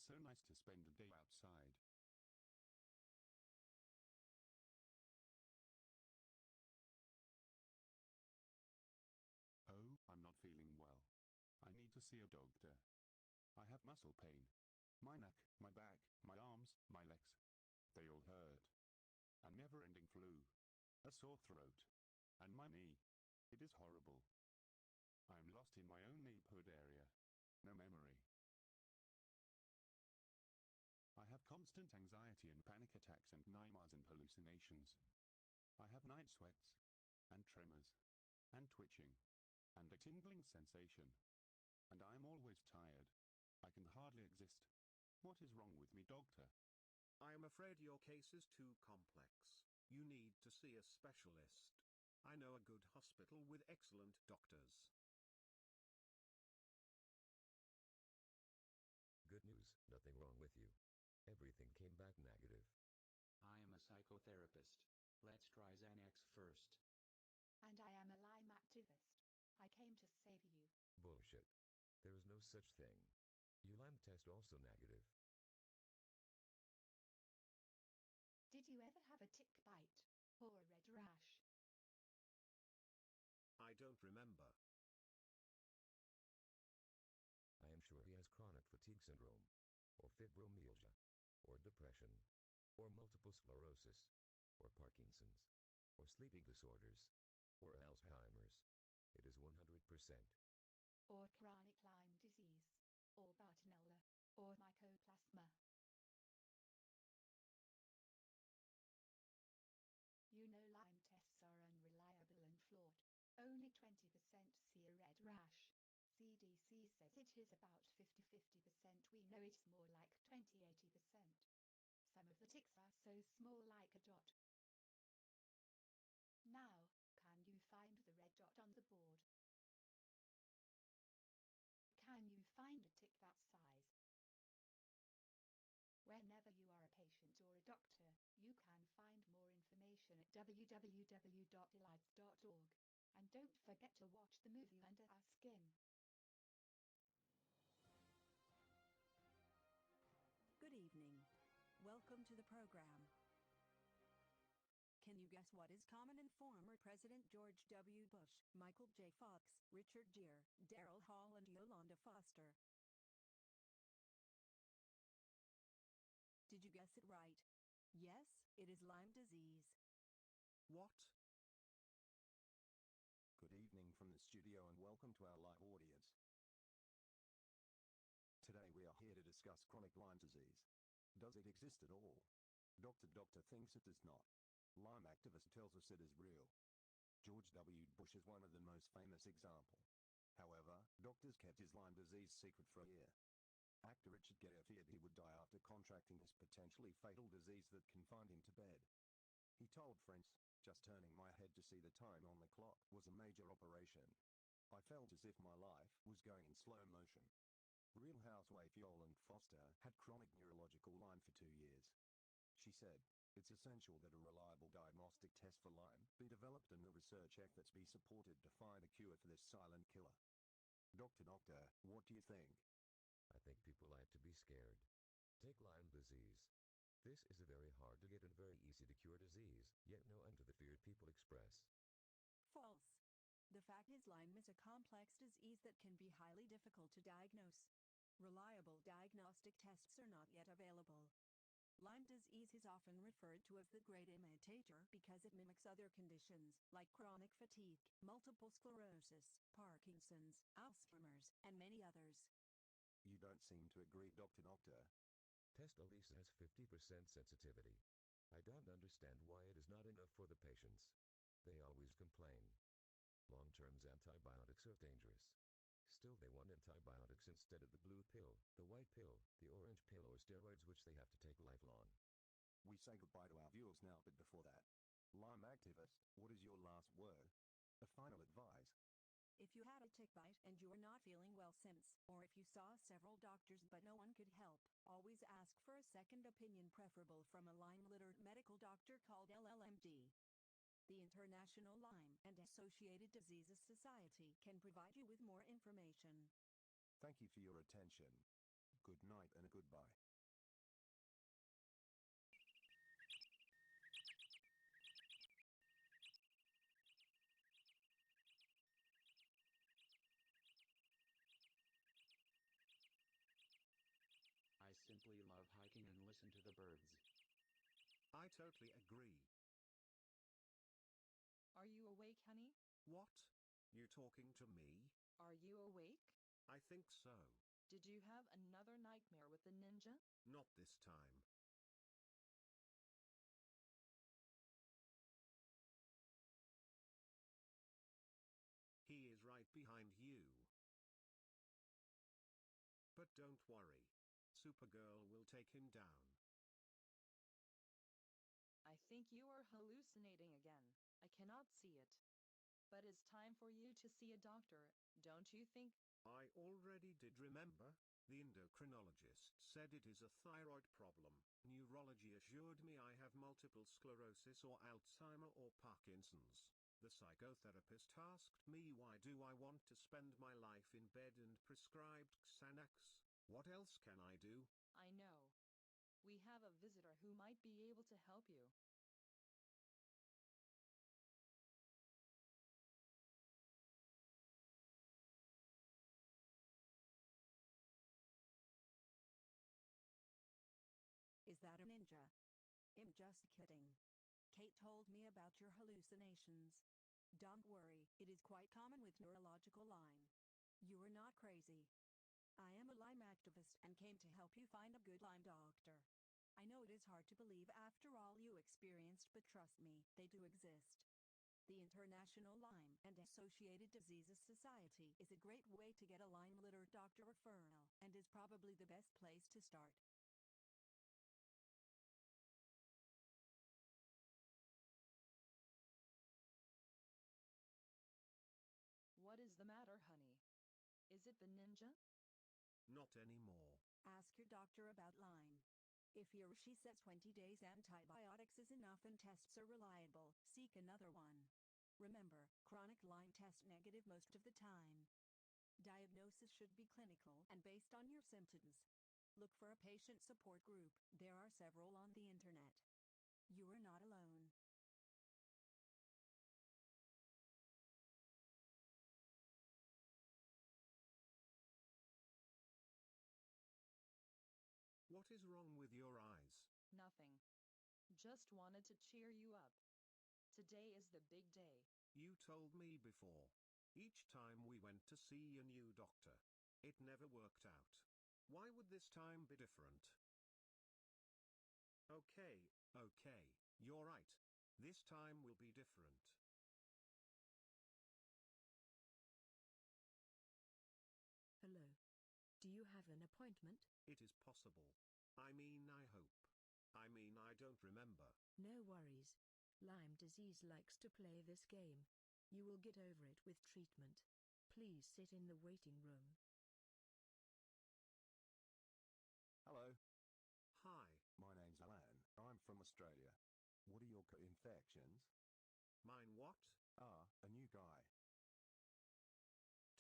It's so nice to spend a day outside. Oh, I'm not feeling well. I need to see a doctor. I have muscle pain. My neck, my back, my arms, my legs. They all hurt. A never-ending flu. A sore throat. And my knee. It is horrible. I am lost in my own neighborhood area. No memory. I have constant anxiety and panic attacks and nightmares and hallucinations. I have night sweats, and tremors, and twitching, and a tingling sensation. And I am always tired. I can hardly exist. What is wrong with me, doctor? I am afraid your case is too complex. You need to see a specialist. I know a good hospital with excellent doctors. Good news, nothing wrong with you. Everything came back negative. I am a psychotherapist. Let's try Xanax first. And I am a Lyme activist. I came to save you. Bullshit. There is no such thing. Your Lyme test also negative. Did you ever have a tick bite? Or a red rash? I don't remember. I am sure he has chronic fatigue syndrome, or fibromyalgia, or depression, or multiple sclerosis, or Parkinson's, or sleeping disorders, or Alzheimer's. It is 100%. Or chronic Lyme disease? Or Bartonella? Or mycoplasma? You know Lyme tests are unreliable and flawed. Only 20% see a red rash. CDC says it is about 50-50%. We know it's more like 20-80%. Some of the ticks are so small like a dot. Now, can you find the red dot on the board? Can you find a tick that size? Whenever you are a patient or a doctor, you can find more information at www.life.org. And don't forget to watch the movie Under Our Skin. Good evening. Welcome to the program. Can you guess what is common in former President George W. Bush, Michael J. Fox, Richard Gere, Daryl Hall and Yolanda Foster? Did you guess it right? Yes, it is Lyme disease. What? Good evening from the studio and welcome to our live audience. Today we are here to discuss chronic Lyme disease. Does it exist at all? Doctor thinks it does not. Lyme activist tells us it is real. George W. Bush is one of the most famous example. However, doctors kept his Lyme disease secret for a year. Actor Richard Gere feared he would die after contracting this potentially fatal disease that confined him to bed. He told friends, "Just turning my head to see the time on the clock was a major operation. I felt as if my life was going in slow motion." Real housewife Yolanda Foster had chronic neurological Lyme for 2 years. She said, "It's essential that a reliable diagnostic test for Lyme be developed and the research efforts be supported to find a cure for this silent killer." Doctor, what do you think? I think people like to be scared. Take Lyme disease. This is a very hard to get and very easy to cure disease, yet no end to the fear people express. False. The fact is Lyme is a complex disease that can be highly difficult to diagnose. Reliable diagnostic tests are not yet available. Lyme disease is often referred to as the great imitator because it mimics other conditions like chronic fatigue, multiple sclerosis, Parkinson's, Alzheimer's, and many others. You don't seem to agree, Doctor. Test Elisa has 50% sensitivity. I don't understand why it is not enough for the patients. They always complain. Long-term antibiotics are dangerous. Still they want antibiotics instead of the blue pill, the white pill, the orange pill or steroids which they have to take lifelong. We say goodbye to our viewers now, but before that, Lyme activist, what is your last word? A final advice? If you had a tick bite and you are not feeling well since, or if you saw several doctors but no one could help, always ask for a second opinion, preferable from a Lyme-literate medical doctor called LLMD. The International Lyme and Associated Diseases Society can provide you with more information. Thank you for your attention. Good night and goodbye. I simply love hiking and listen to the birds. I totally agree. Are you awake, honey? What? You talking to me? Are you awake? I think so. Did you have another nightmare with the ninja? Not this time. He is right behind you. But don't worry. Supergirl will take him down. I think you are hallucinating again. I cannot see it. But it's time for you to see a doctor, don't you think? I already did, remember? The endocrinologist said it is a thyroid problem. Neurology assured me I have multiple sclerosis or Alzheimer or Parkinson's. The psychotherapist asked me why do I want to spend my life in bed and prescribed Xanax. What else can I do? I know. We have a visitor who might be able to help you. Is that a ninja? I'm just kidding. Kate told me about your hallucinations. Don't worry, it is quite common with neurological Lyme. You are not crazy. I am a Lyme activist and came to help you find a good Lyme doctor. I know it is hard to believe after all you experienced, but trust me, they do exist. The International Lyme and Associated Diseases Society is a great way to get a Lyme-literate doctor referral and is probably the best place to start. What is the matter, honey? Is it the ninja? Not anymore. Ask your doctor about Lyme. If he or she says 20 days antibiotics is enough and tests are reliable, seek another one. Remember, chronic Lyme test negative most of the time. Diagnosis should be clinical and based on your symptoms. Look for a patient support group, there are several on the internet. You are not alone. What is wrong with your eyes? Nothing. Just wanted to cheer you up. Today is the big day. You told me before. Each time we went to see a new doctor, it never worked out. Why would this time be different? Okay, you're right. This time will be different. Hello. Do you have an appointment? It is possible. I mean, I hope. I mean, I don't remember. No worries. Lyme disease likes to play this game. You will get over it with treatment. Please sit in the waiting room. Hello, Hi, my name's Alan. I'm from Australia. What are your infections? mine what? A new guy.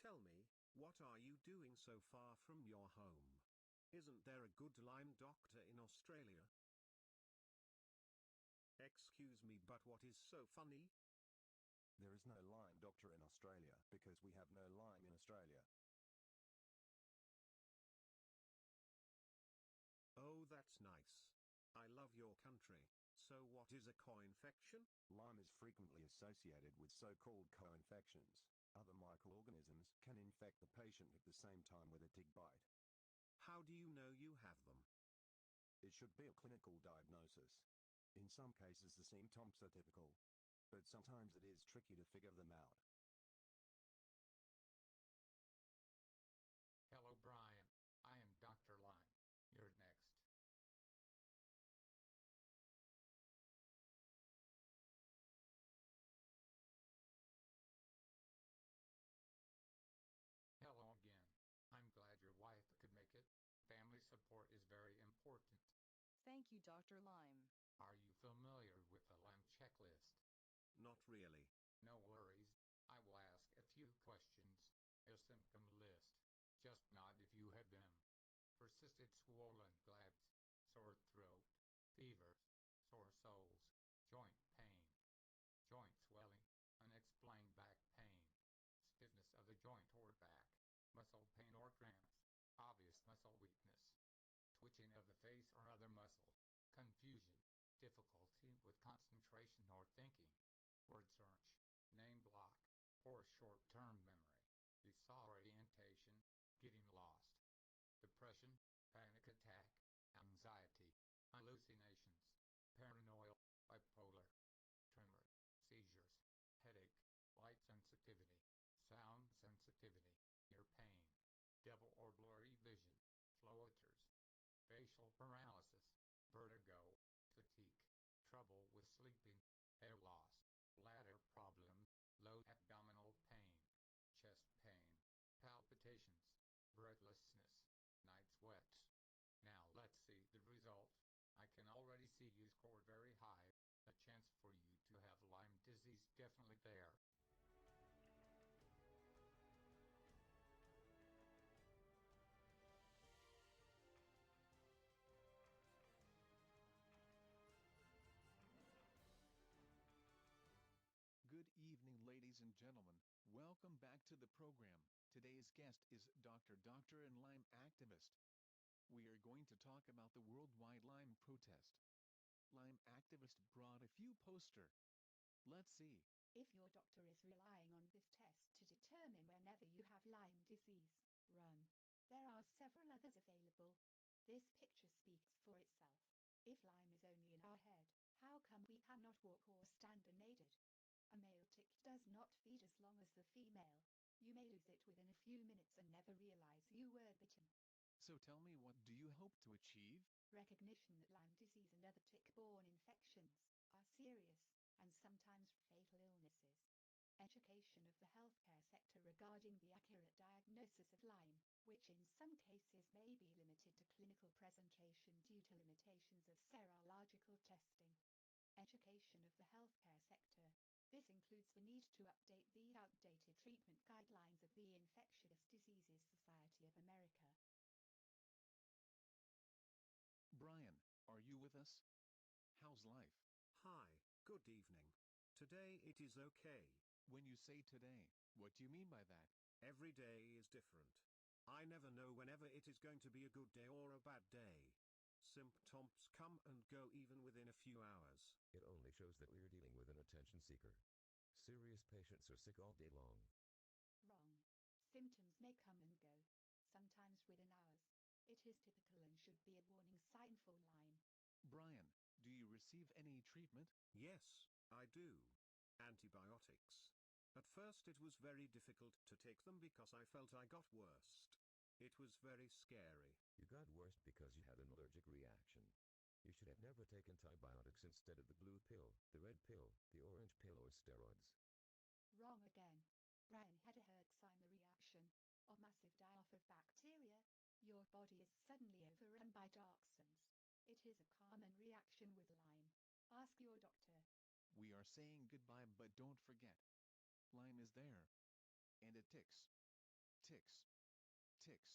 Tell me, what are you doing so far from your home? Isn't there a good Lyme doctor in Australia? Excuse me, but what is so funny? There is no Lyme doctor in Australia because we have no Lyme in Australia. Oh, that's nice. I love your country. So what is a co-infection? Lyme is frequently associated with so-called co-infections. Other microorganisms can infect the patient at the same time with a tick bite. How do you know you have them? It should be a clinical diagnosis. In some cases the symptoms are typical, but sometimes it is tricky to figure them out. Hello, Brian. I am Dr. Lyme. You're next. Hello again. I'm glad your wife could make it. Family support is very important. Thank you, Dr. Lyme. Are you familiar with the Lyme checklist? Not really. No worries. I will ask a few questions. A symptom list. Just nod if you have them. Persistent fevers, sore soles, joint pain, joint swelling, unexplained back pain, stiffness of the joint or back, muscle pain or cramps, obvious muscle weakness, twitching of the face or other muscle, confusion, difficulty with concentration or thinking, word search, name block, poor short-term memory, disorientation, getting lost, depression, panic attack, anxiety, hallucinations, paranoia, bipolar, tremor, seizures, headache, light sensitivity, sound sensitivity, ear pain, double or blurry vision, floaters, facial paralysis, vertigo, fatigue, trouble with sleeping, hair loss, bladder problems, low abdominal pain, chest pain, palpitations, breathlessness, night sweats. Now let's see the result. I can already see you scored very high. The chance for you to have Lyme disease definitely there. Good evening, ladies and gentlemen. Welcome back to the program. Today's guest is Doctor and Lyme activist. We are going to talk about the worldwide Lyme protest. Lyme activist brought a few poster. Let's see. If your doctor is relying on this test to determine whenever you have Lyme disease, run. There are several others available. This picture speaks for itself. If Lyme is only in our head, how come we cannot walk or stand unaided? A male tick does not feed as long as the female. You may lose it within a few minutes and never realize you were bitten. So tell me, what do you hope to achieve? Recognition that Lyme disease and other tick-borne infections are serious and sometimes fatal illnesses. Education of the healthcare sector regarding the accurate diagnosis of Lyme, which in some cases may be limited to clinical presentation due to limitations of serological testing. Education of the healthcare sector. This includes the need to update the outdated treatment guidelines of the Infectious Diseases Society of America. Brian, are you with us? How's life? Hi, good evening. Today it is okay. When you say today, what do you mean by that? Every day is different. I never know whenever it is going to be a good day or a bad day. Symptoms come and go even within a few hours. It only shows that we're dealing with an attention seeker. Serious patients are sick all day long. Wrong. Symptoms may come and go, sometimes within hours. It is typical and should be a warning sign for Lyme. Brian, do you receive any treatment? Yes, I do. Antibiotics. At first it was very difficult to take them because I felt I got worst. It was very scary. You got worse because you had an allergic reaction. You should have never taken antibiotics instead of the blue pill, the red pill, the orange pill, or steroids. Wrong again. Brian had a Herxheimer reaction, a massive die-off of bacteria. Your body is suddenly overrun by toxins. It is a common reaction with Lyme. Ask your doctor. We are saying goodbye, but don't forget. Lyme is there. And it ticks. Ticks. Ticks.